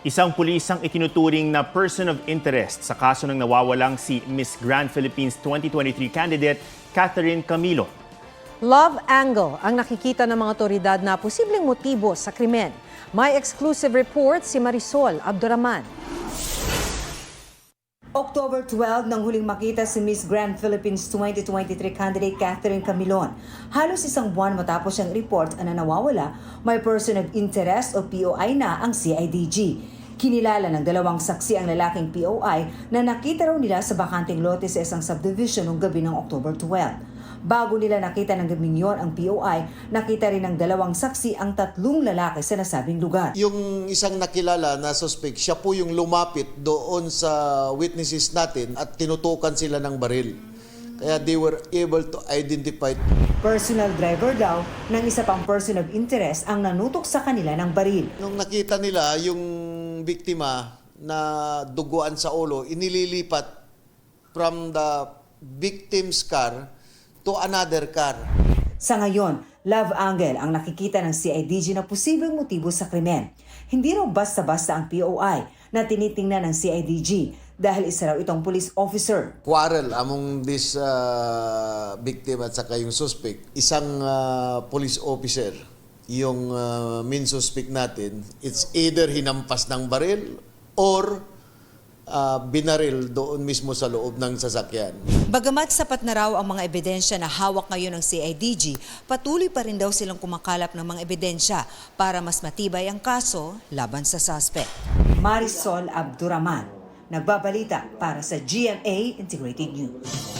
Isang pulis ang itinuturing na person of interest sa kaso ng nawawalang si Miss Grand Philippines 2023 candidate Catherine Camilo. Love angle ang nakikita ng mga otoridad na posibleng motibo sa krimen. May exclusive report si Marisol Abduraman. October 12 nang huling makita si Miss Grand Philippines 2023 candidate Catherine Camilon. Halos isang buwan matapos siyang report na nawawala, may person of interest o POI na ang CIDG. Kinilala ng dalawang saksi ang lalaking POI na nakita raw nila sa bakanting lote sa isang subdivision noong gabi ng October 12. Bago nila nakita ng gabing yon ang POI, nakita rin ng dalawang saksi ang tatlong lalaki sa nasabing lugar. Yung isang nakilala na suspect, siya po yung lumapit doon sa witnesses natin at tinutukan sila ng baril. Kaya they were able to identify. Personal driver daw ng isa pang person of interest ang nanutok sa kanila ng baril. Nung nakita nila yung biktima na duguan sa ulo, inililipat from the victim's car to another car. Sa ngayon, love angle ang nakikita ng CIDG na posibleng motibo sa krimen. Hindi raw basta-basta ang POI na tinitingnan ng CIDG dahil isa raw itong police officer. Quarrel among this victim at saka yung suspect. Isang police officer, yung main suspect natin, it's either hinampas ng baril or binaril doon mismo sa loob ng sasakyan. Bagamat sapat na raw ang mga ebidensya na hawak ngayon ng CIDG, patuloy pa rin daw silang kumakalap ng mga ebidensya para mas matibay ang kaso laban sa suspect. Marisol Abduraman, nagbabalita para sa GMA Integrated News.